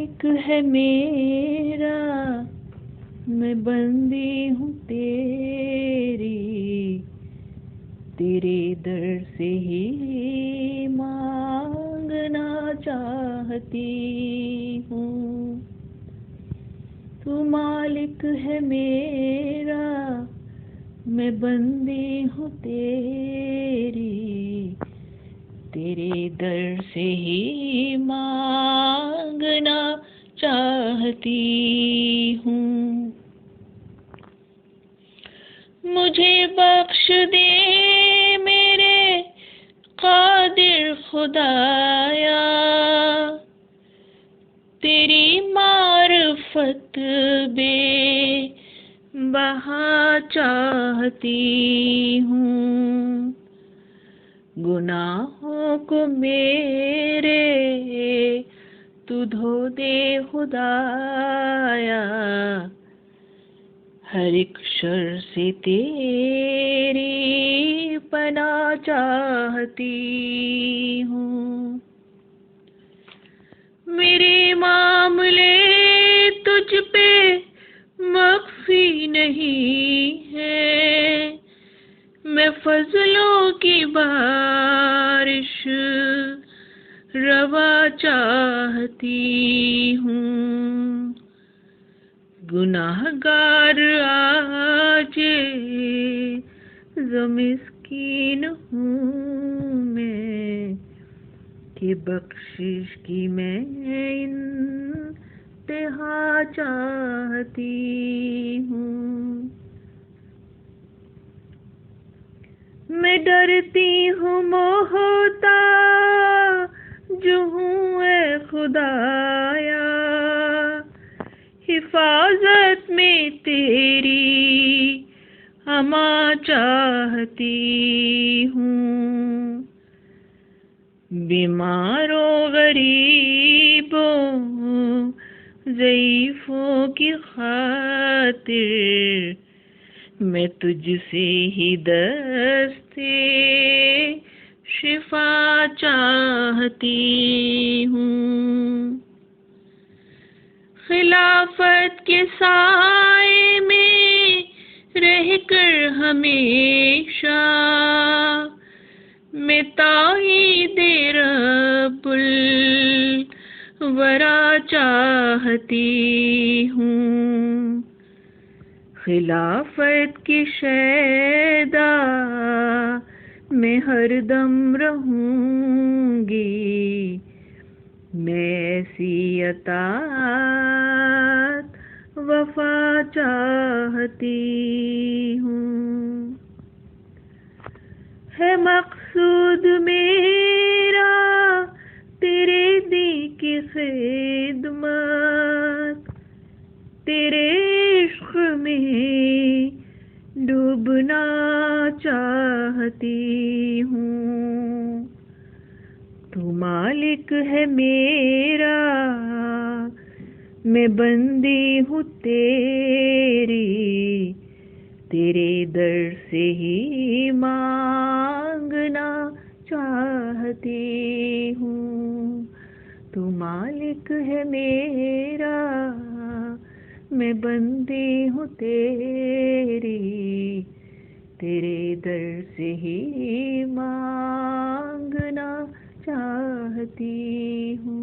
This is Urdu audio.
مالک ہے میرا، میں بندی ہوں تیری، تیرے در سے ہی مانگنا چاہتی ہوں۔ تو مالک ہے میرا، میں بندی ہوں تیری، تیرے در سے ہی مانگنا چاہتی ہوں۔ مجھے بخش دے میرے قادر خدایا، تیری معرفت بے بہا چاہتی ہوں۔ گناہوں کو میرے تو دھو دے خدایا، ہر ایک شر سے تیری پناہ چاہتی ہوں۔ میرے معاملے تجھ پہ مخفی نہیں ہے، میں فضلوں کی بارش روا چاہتی ہوں۔ گناہگار آج مسکین ہوں میں، کہ بخشش کی میں انتہا چاہتی ہوں۔ میں ڈرتی ہوں محتاج ہوں اے خدایا، حفاظت میں تیری اما چاہتی ہوں۔ بیماروں غریبوں ضعیفوں کی خاطر میں تجھ سے ہی دستے شفا چاہتی ہوں۔ خلافت کے سائے میں رہ کر ہمیشہ میں تائید رب الورا چاہتی ہوں۔ خلافت کی شیدا میں ہر دم رہوں گی، میں ایسی اطاعت وفا چاہتی ہوں۔ ہے مقصود میرا تیرے دی کی خدمت، تیرے عشق میں ڈوبنا چاہتی ہوں۔ تو مالک ہے میرا، میں بندی ہوں تیری، تیرے در سے ہی مانگنا چاہتی ہوں۔ تو مالک ہے میرا، میں بندی ہوں تیری، تیرے در سے ہی مانگنا چاہتی ہوں۔